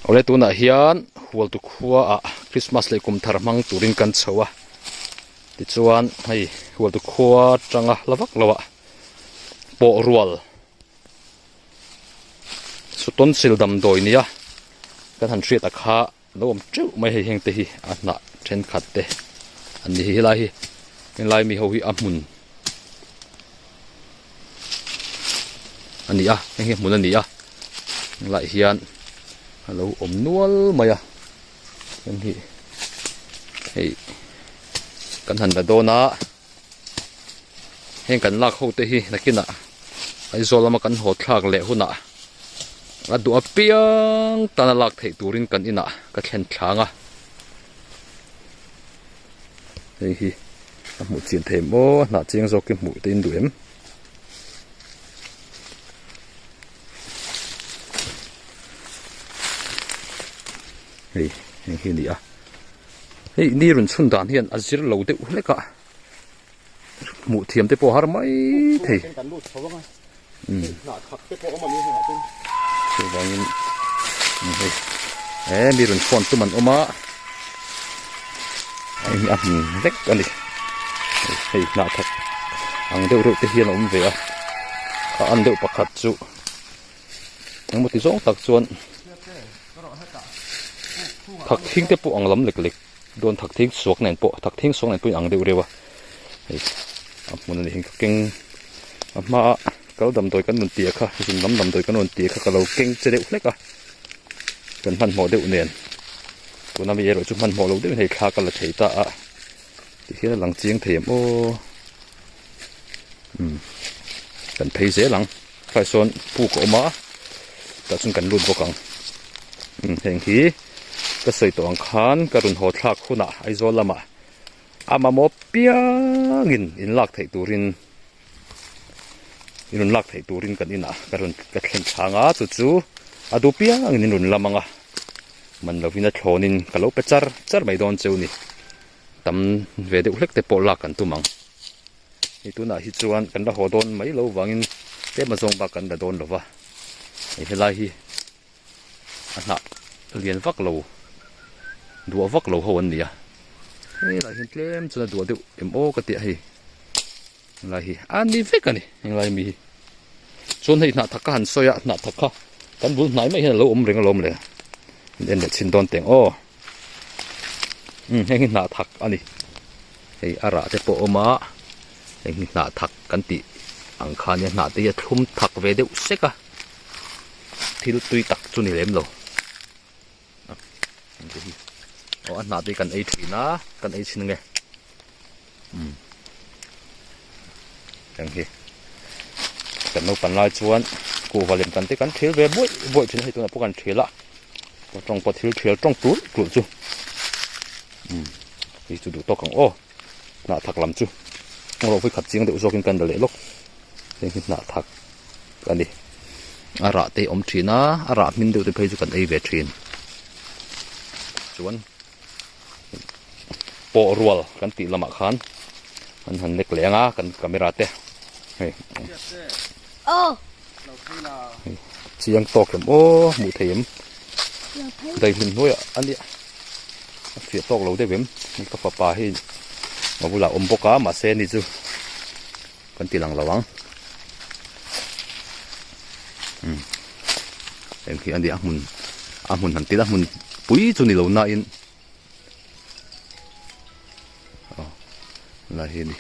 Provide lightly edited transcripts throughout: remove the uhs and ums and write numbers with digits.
ole tuna hian hual tu khuwa a Christmas le kum thar mang turin kan chowa ti chuan hei hual tu khuwa tanga lawak lawa po rual suton sil dam doi nia kan han thriat akha lom tru mai hei heng te hi a na then khat te an ni hi lai hi in lai mi ho hi a mun ani a heng mun ani a lại hian hello om nual maya kan hi hei kan han da dona heng kan lak ho te hi nakina ai zolama kan ho thlak le huna adu apiang tana lak thei turin kan ina ka thlen thlanga hei hi a mu chin the mo na ching zo ki mu tin duem hei hi ni a hei ni run chun dan hian azir lo de uleka mu thiam te po har mai thei so wangin hei mi run phone tu man oma ai mi am lek ani hei na thak ang deuh reuh te hian om ve a an deuh pakhat chu ang mo ti zong tak chuan thak thing te po ang lam lek lek don thak thing suak nen po thak thing suak nen po ang deuh rewa hei mun ni hing keng ama kal dam doi kan nun tia kha jin lam dam doi kan nun tia kha kalo keng che deuh lek a kan man mo deuh nen tuna mi ero chu man mo lo deuh hei kha kala thei ta a ti hian lang chiang them o kan phei ze lang khai son pu ko ma ta chung kan lut bokang heng hi ka sei to ang khan karun ho thlak khuna aizol lama ama mo piangin in lak thei turin inun lak thei turin kan ina karun ka thlen thanga chu chu adu piangin inun lamanga man lovina thlonin kalo pe char mai don cheu ni tam ve de ulek te po lak kan tumang ni tuna hi chuan kan da ho don mai lo wangin te ma zong ba kan da don lova ai helai hi ana lian vak lo dua vak lo ho an nia hei lai hin tlem chuna dua deuh em o ka ti hei lai hi an ni vek ani heng lai mi chon hei na thakka han soya na thakka kan bul nai mai hen lo om reng lom le den de chin don teng o heng na thak ani hei ara te po oma heng na thak kan ti ang khan ya na te ya thum thak ve deuh seka thil tui tak chu ni lem lo o an na te kan ei thina kan ei chin nge yang hi kan no pan lai chuan ku valim kan te kan thil ve boi thin hei tuna po kan thila po tong po thil tong tu chu hi chu du to kang o na thak lam chu ro phui khat ching de uzokin kan da le lok te hi na thak ani ara te om thina ara min de te phei chu kan ei ve thin chuan po rual kan ti lama khan an han nek lenga kan camera te hei chiang tok em o mu theim dai hin noya ani fi tok lo de bem ni ka papa hi ma bula om boka ma se ni chu kan ti lang lawang em khi andi amun han ti da mun pui chu ni lo na in là hi đi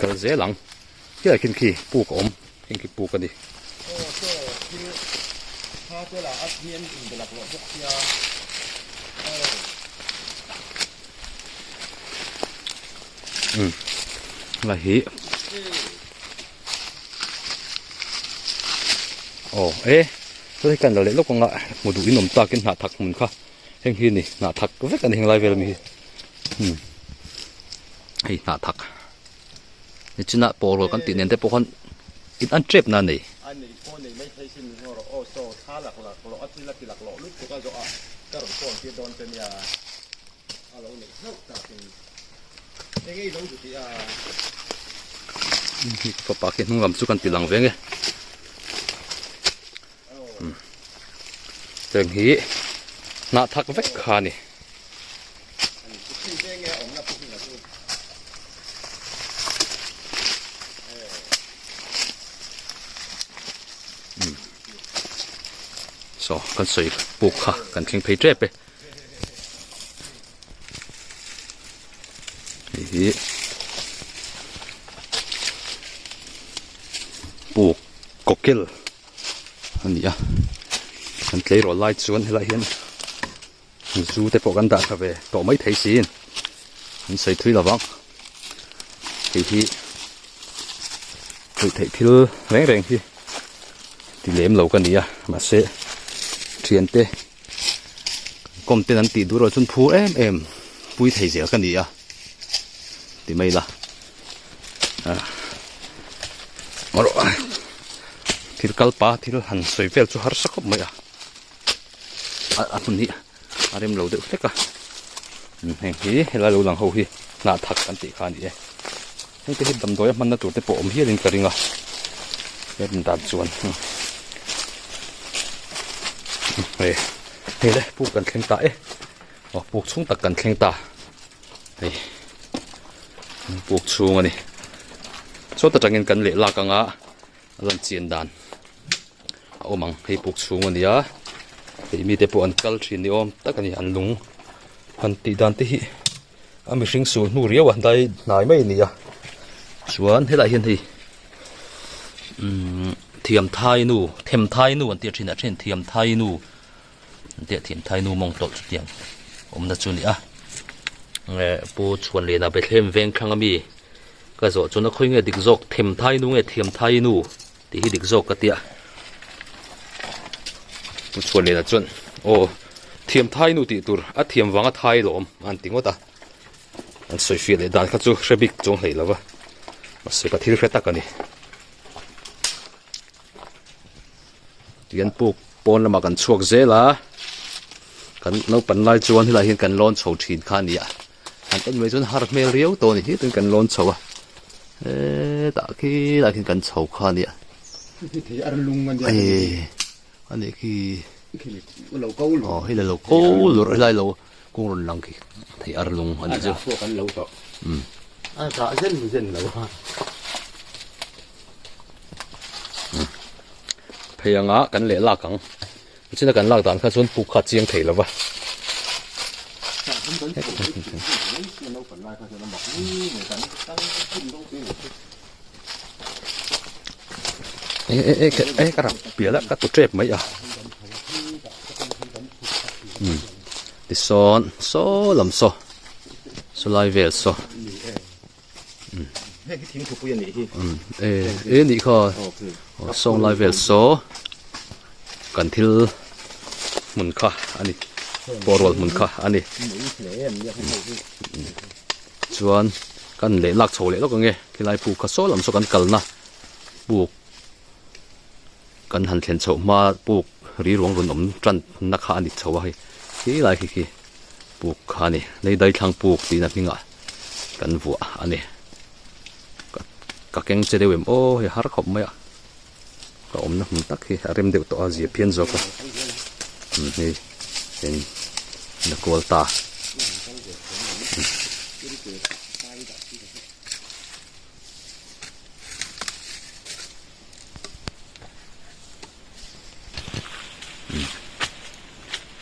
cái dễ lắm cái là kinh kỳ pu ổm kinh kỳ pu cái đi là hi ê tôi cần là lấy lúc con ngại một đủ in nồng ta cái nạ thạc mình kha hình hi này nạ thạc có vết cái hình lai về là mi hay nạ thạcนี่ชนะโปรกันตีเนียนแต่พวกคนอินอันเจ็บนั่นนี่ xin ngồi ô tô thả lạc lọ chỉ là lạc lọ lúc cái chỗ à cái đồng con kia đón trên nhà à lâu này rất là cái lâu thì à có bạc cái không làm chút cần tiền lằng về nghe từng hí nã thắc vách khá nè so kan soi buk kha kan thing phei trep pe hi buk kokil ani a kan tlei ro lai chuan helai hian zu te po kan da tha ve to mai thei sin kan soi thui lawang hi thei thil reng reng hi ti lem lo kan nia ma se thian te kom te nan ti du ro chun phu em pui thei zel kan nia ti mai la maro thil kalpa thil han soi vel chu har sakop mai a hun ni arem lo de fleka heng hi hela lo lang ho hi na thak kan ti khan ni heng te dam doi man na tur te po om hi ring karinga em dan chuan hey hey le pu kan thleng ta pu chung tak kan thleng ta hey pu chung ani so ta tangin kan le la ka nga ran chin dan omang hei pu chung ani a hei mi te po an kal thin ni om tak ani an lung han ti dan te hi ami hring su nu riaw dai nai mai ni a chuan helai hian hei thiam thai nu them thai nu an tia thin a then thiam thai nu an tia thiam thai nu mong tol chu tiang om na chu ni a nge pu chuan le na be thlem veng thang ami ka zo chuna khoi nge dik jok them thai nu nge thiam thai nu ti hi dik jok ka tia pu chuan le na chun o thiam thai nu ti tur a thiam wanga thai lom an tingota an soi fi le dan kha chu hrebik chong hlei lawa ma se ka thil hreta ka ni tian puk pon lama kan chuak zela kan no pan lai chuan hilai hian kan lon chho thin kha ni a an ten mai chuan har mel riau to ni hi ten kan lon chho a ta ki la kin kan chho kha ni a thì ăn lung ăn ani ki lâu câu oh hi lo ko lo lai lo kong ron lang ki thei ar lung ani chu ăn lâu to cả dân lâu pheyanga kan le la kang china kan lak dan kha chun pu kha chiang thei lawa ka ra piala ka tu trep mai a ti son so lam so so lai vel so cái tiếng thuộc quyền này ni kha song lai vel so kan thil mun kha ani borol mun kha ani chuan kan le lak chho le lo ka nge khilai pu kha so lam so kan kalna buk kan han thlen chho ma buk ri rong run om tran na kha ani chho hi hi lai hi buk kha ni nei dai thlang buk ti na minga kan vu ani ka keng che dewem o he har khop mai ka om na hum tak hi rem deu to a zia phian zo ka ni en na kol ta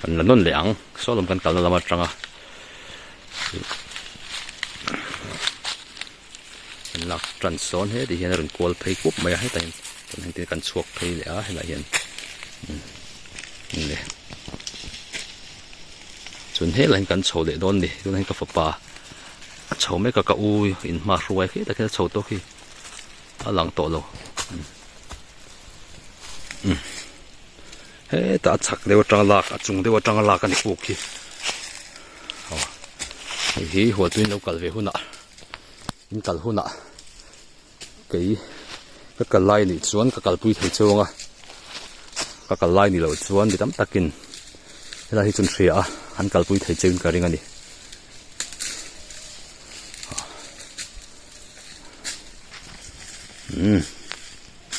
kan la non leang so lom kan kal na lama tanga lak tran son he di hian ron kol phei kup mai he tain kan te kan chuak phei le a hela hian le chun he lain kan chho le don ni tun he ka fa pa chho me ka u in ma ruai khi ta ka chho to khi alang to lo he ta chak lewa tang lak a chung dewa tang lak ani pu khi hi ho tuin lo kal ve huna in kal huna cái kal lai ni chuan ka kal pui thei chonga ka kalai ni lo chuan mi tam takin hela hi chun thria a han kalpui thei cheun ka ring ani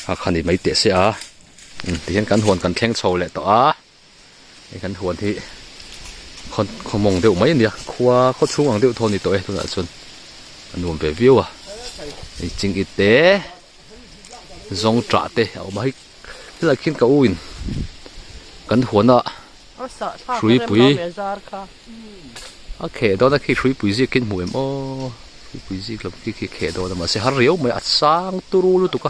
ha khani mai te se a ti hian kan huan kan thleng chho le to a ei kan huan hi khomong deuh mai ania khua kho chung ang deuh thoni to e tuna chun anuam ve view a ei ching it te zong tra te au mai hela khin ka uin kan huan a Shui pui. Khe đó là khi shui pui gì kinh mùi em shui pui gì làm khi khe đó là mà sẽ har riu mày sang turu lu tu ka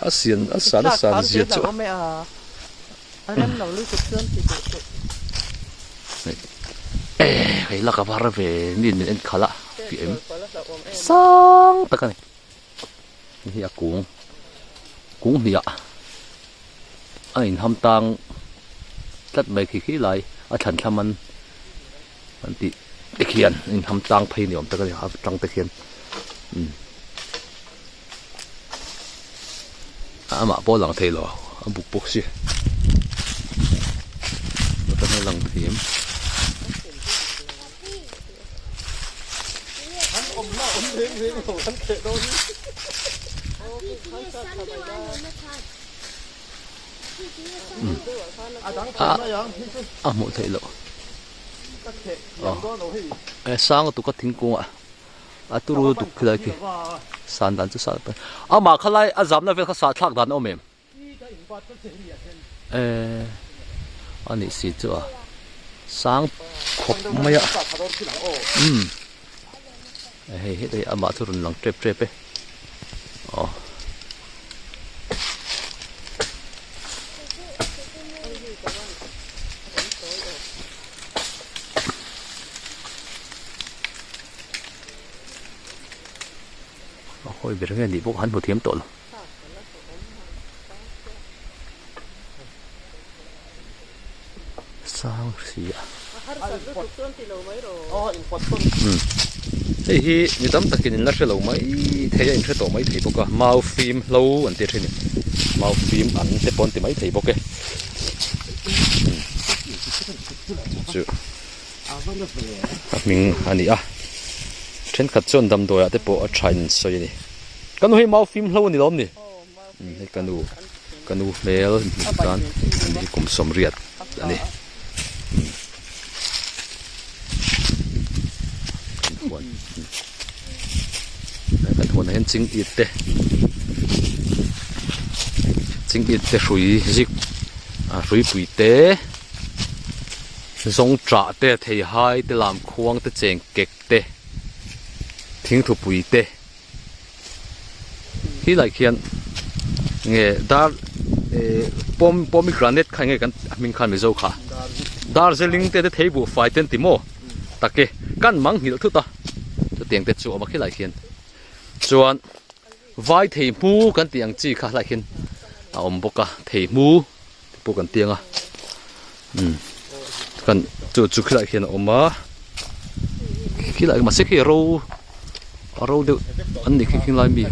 asian gì chứ cái là cái var về nhìn em khala em sang ta cái này hi cũng hi anh ham tang tất mấy khi lại ở thành tham ăn thì khiên in tham tang phay niệm tất cả học trăng tất khiên mà bỏ lằng thầy lo bục bục xí tất cả lằng thềm một thầy lộ sang tụ có thính cung tu ru tụ cái gì san đan chứ san mà khai lại giảm nó về cái sát thác đan ôm em anh ấy xí chưa sang khop mấy hết đây mà tu run lăng trep ấy ôi biết nghe đi bốc hắn một thiếm tội rồi sao xí à thế hi như tấm tất nhiên là sẽ lâu mấy thế anh sẽ tổ mấy thầy bốc à màu phim lâu anh tiệt thế này màu phim ảnh sẽ bón thì mấy thầy bốc cái chứ mình anh đi trên khát chôn đầm đồi để bộ train soi này cái nuôi mau phim lâu này lắm nè cái nu mèo kan này cũng sầm riết này cái thôn này chính ít te suy dịch suy bụi te giống trả te thầy hai te làm khoang te chèn kẹt te thính thu bụi te khi lại khian nghe dar pomegranate khai nghe kan mình khan mezo kha Darjeeling te thei bu fai ten timo take kan mang hil thu ta to tiang te chu ma khi lại khian chuan vai thei mu kan tiang chi kha lại khian om boka thei mu pu kan tianga kan chu khi lại khian oma khi lại mà sẽ khi ro được anh đi khi lại mi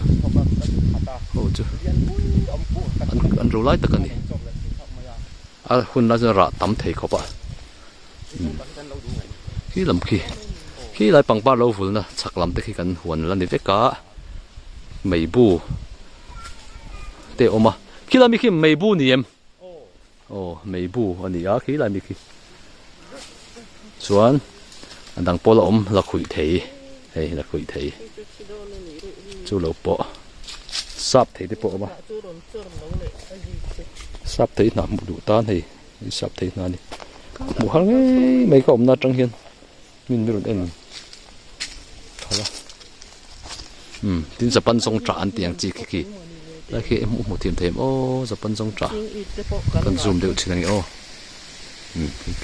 chứ anh ro lại tất cả này hun là ra tắm thầy khó ba khi làm khi lại bằng ba lâu vốn là chắc làm tới khi cần huấn là để vét cá mấy bu để ôm à khi làm khi mấy bu niệm mấy bu anh đi khi làm khi xuân anh đang bỏ ôm là khủy thầy hay là khủy thầy chú lâu bỏ sắp thầy để bỏ mà sắp thấy nằm một đủ tan thì sắp thấy nào đi một hàng ấy mấy cái ông na trăng hiền mình mới được ăn thôi là tin giờ bắn sông trả ăn tiền chi kiki là khi em một thêm giờ bắn sông trả cần zoom được chỉ là nghe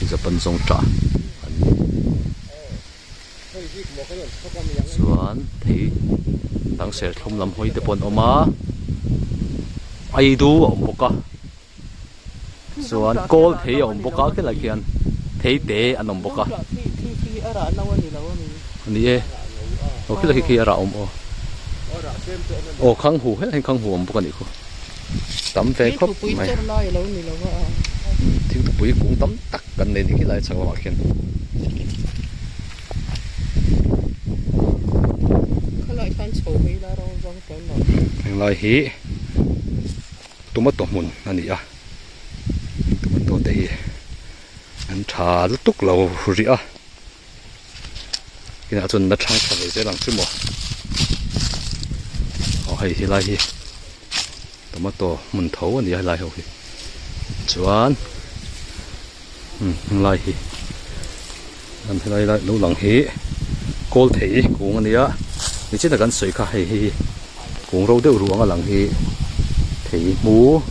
tin giờ bắn sông trả xuân thì đang sẽ không làm hơi để bọn ông má ai đu ông bốc à xuân cô thấy ông bốc à cái là kian thấy té anh ông bốc àนี่โอเคเลยคือเราkhang hủ hết hay khang hủ ông bốc à này cô tắm về Cái khóc tụi bụi mày chết lại lâu nè lâu à. thiếu tụi bụi cũng tắm tắc gần đây thì cái lại sao mà khen Cái lại fan sầu mấy là rong rong tới mà. thằng lại hí tụi mất tổ mùn anh đi à tụi mất tổ đây anh trà rất tốt lâu rồi à cái nào chuẩn đã trang thật sẽ làm chứ mà hay thì lại hi tụi mất tổ mùn thấu anh đi lại hồi chuẩn lại hi làm thế này lại lâu lằng hí cô thấy cũng anh đi á你知道緊水卡係廣州都有ruộng嘅能氣皮母，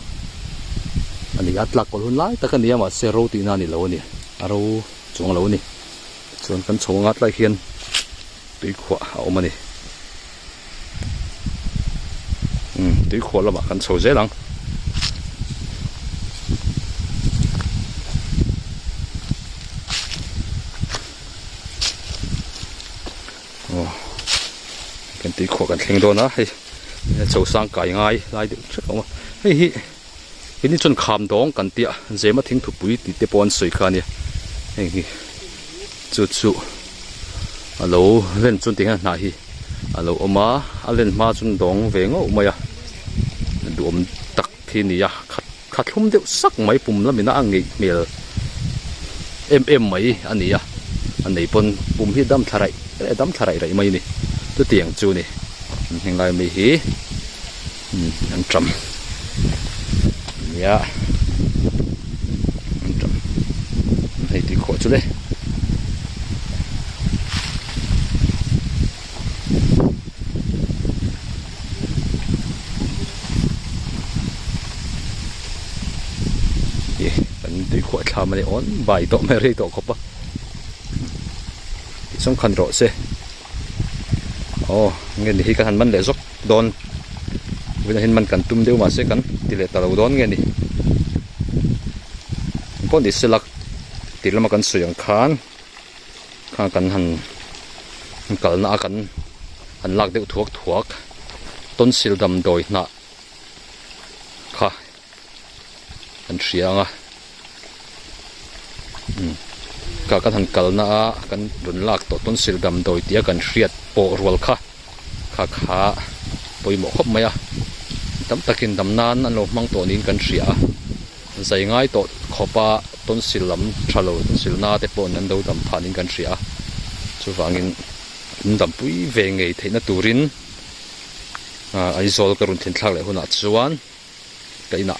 อันนี้อัดหลักกว่าหุ่นไล่แต่กันนี้มาเซโรตีนานี่แล้วนี่เราจงแล้วนี่ส่วนกันชงอัดไล่เขียนตุยขวาเอามานี่ตุยขวาแล้วมากันโชว์เจ๊หลังกันตีขวกันเข่งโดนนะเฮ้ยโชว์สร้างไก่ง่ายไล่ดูชัดออกมาเฮ้ยทีนี้จนขามดองกันเตี้ยเจมาทิ้งถูกปุ๋ยติดเตปอนสวยขาเนี่ยเฮ้ยจุดฮัลโหลเล่นจนทิ้งหน้าฮีฮัลโหลออกมาเล่นมาจนดองเวงออกมาอ่ะดูอมตักทีนี้อ่ะขัดลุ่มเดียวสักไหมปุ่มแล้วมีหน้าอังงี้เมลไหมอันนี้อ่ะอันนี้ปนปุ่มที่ดำทลายดำทลายอะไรไหมนี่ตัวเตียงจูนี่ยังไงไม่ฮีอันจำเนี่ยอันจำให้ตีขวดจุเลยเป็นตีขวดทำอะไรอ่อนใบโตไม่ได้โตครบปะสำคัญรอเสโอ้เงี้ยนี่กันมันเลยซกโดนเวลาเห็นมันกันตุ้มเดียวมาเสกันตีเลยตลอดโดนเงี้ยนี่พอดีสลักตีแล้วมากันสวยงข้างกันหันกันหน้ากันหันลักเดียวถ่วกต้นสิลดำโดยหน้าค่ะอันเสียงอ่ะกันหันกันหน้ากันดุนลักต้นสิลดำโดยเตี้ยกันเสียดโปรัวค่ะขาปอยหมอกครบไหมอ่ะดำตะกินดำนานอันโลมังตัวนี้กันเสียใจง่ายตัวขอบปะต้นสิลำชะโลต้นสิลนาเตปอนนั้นดูดำผ่านินกันเสียจู่ฟังอินดำปุยเวงไงเทนตูรินไอโซลกรุนเทนทักเลยหัวหน้าชวนกันน่ะ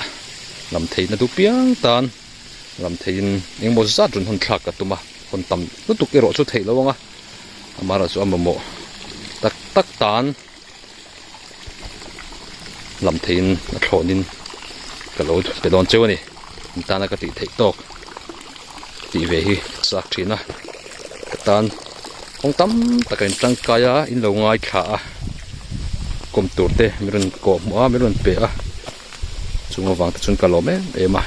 ลำเทนดูเปียงตานลำเทนยังโมซัดจนหันทักกันตัวมาคนต่ำนู้ตุกเอโรชุดเทแล้ววะมาเราชวนมาโมตักตานลำเทนโคลนินกระโดดไปโดนเจ้านี่ตานก็ติเทตอกตีเวฮีสักทีนะตานองตั้มตะกันจังกายอินลงง่ายขากลมตัวเตะไม่รุนกบมัวไม่รุนเปะจุงวางจุนกะโลเมเอมา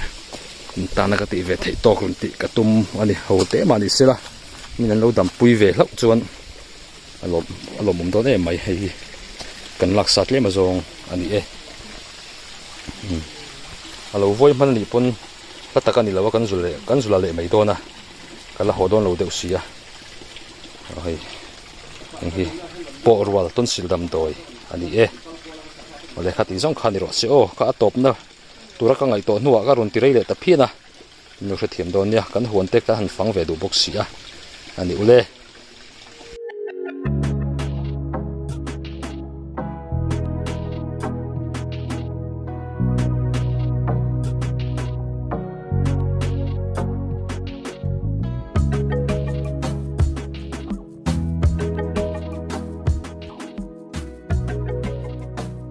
ตานก็ติเวเทตอกรุนติกระตุ้มอันนี้หัวเตะมาดิเสละมีนั่นเราดำปุยเวลักจวนอารมณ์มุมตัวนี้ไม่ให้กันลักสัตว์เลี้ยมาส่งอันนี้เราไว้มันหลีปนแล้วตะกันนี่เราว่ากันสุดเลยไม่โดนนะกันละหัวโดนเราเดือดเสียเฮ้ยอย่างที่ปอรัวต้นสิลดำโดยอันนี้มาเลยขัดอีสองคันนี่หรอเสียโอ้ก็ตบนะตัวรักไงตัวนัวก็รุนตีไรเลยแต่พี่นะนึกว่าเทียมโดนเนี่ยกันหัวเต็กกันหันฟังเวดูบกเสียอันนี้อุเล่